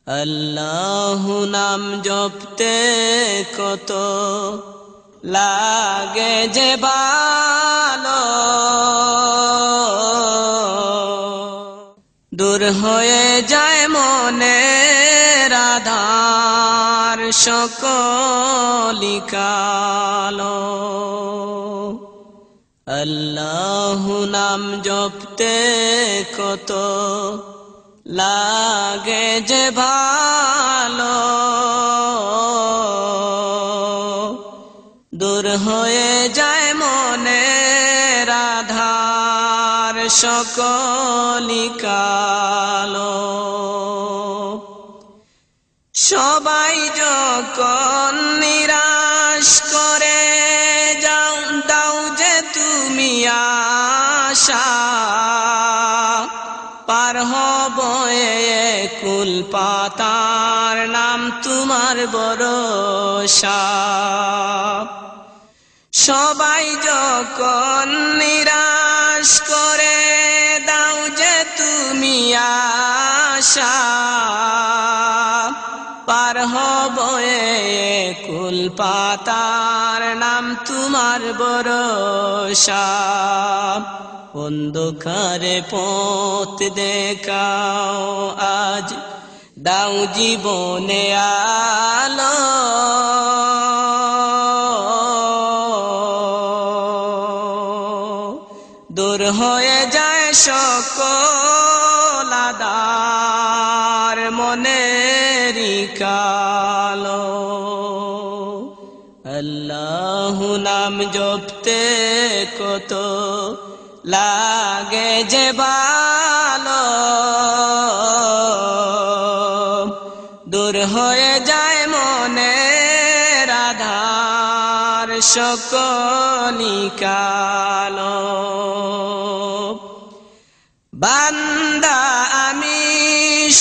আল্লাহ নাম জপতে কত লাগে যে ভালো, দূর হয়ে যায় মনের আধার সকলি কালো। আল্লাহ নাম জপতে কত লাগে যে ভালো, দূর হয়ে যায় মনের আধার সকলি কালো। সবাই যখন নিরাশ করে দাও যে তুমি আশা, পার হব কুল পাতার নাম তোমার ভরসা। সবাই যখন নিরাশ করে দাও যে তুমি আশা, পার হব কুল পাতার নাম তোমার ভরসা। অন্ধকারে পথ দেখাও আজ, দাও জীবনে আলো। দূর হয়ে যায় সকল আধার মনেরই কালো। আল্লাহ নাম জপতে কত লাগে যে ভালো, দূর হয়ে যায় মনের আধার সকলি কালো। বান্দা আমি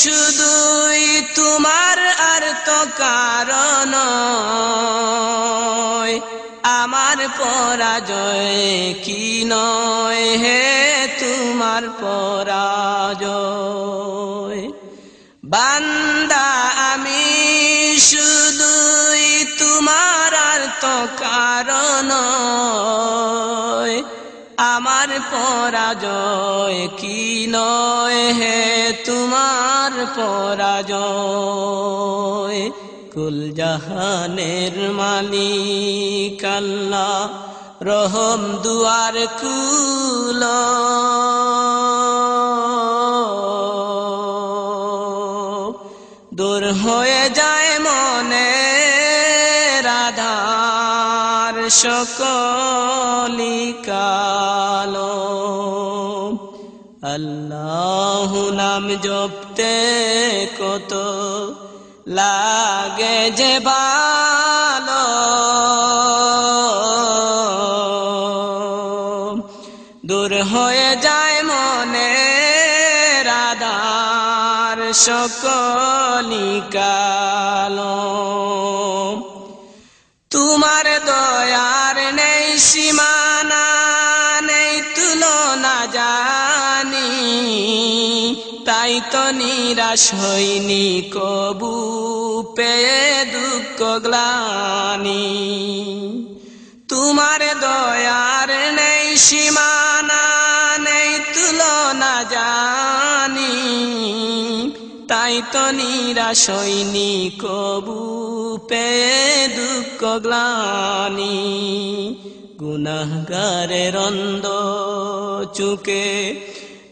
শুধুই তোমার, আর তো কারণ আমার পরাজয় কি নয় হে তোমার পরাজয়। বান্দা আমি শুধুই তোমার, আর তো কারণ আমার পরাজয় কি নয় হে তোমার পরাজয়। কুল জাহানের মালিক আল্লাহ, রহম দুয়ার খুলো। দূর হয়ে যায় মনের আধার সকলি কালো। আল্লাহ নাম জপতে কত লাগে যে ভালো, দূর হয়ে যায় মনের আধার সকলি কালো। তোমার দয়ার নেই সীমানা, নেই তুলনা জানি, তাই তো নিরাশ হইনি কবু পেয়ে দুঃখ গ্লানি। তোমার দয়ার নেই সীমানা, নেই তুলনা জানি, তাই তো নিরাশ হইনি কবু পেয়ে দুঃখ গ্লানি। গুনাহগারের অন্ধ চুকে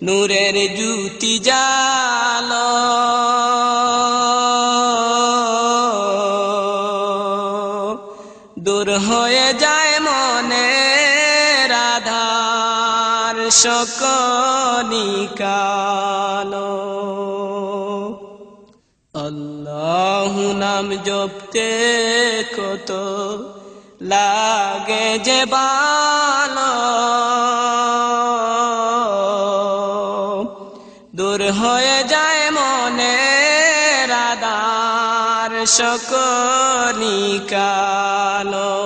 নূরের জ্যোতি জালো। দূর হয়ে যায় মনের আধার সকলি কালো। আল্লাহ নাম জপতে কত লাগে যে ভালো, দূর হয়ে যায় মনের আধার সকলি কালো।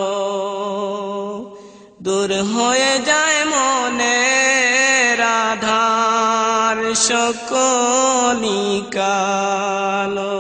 দূর হয়ে যায় মনের আধার সকলি কালো।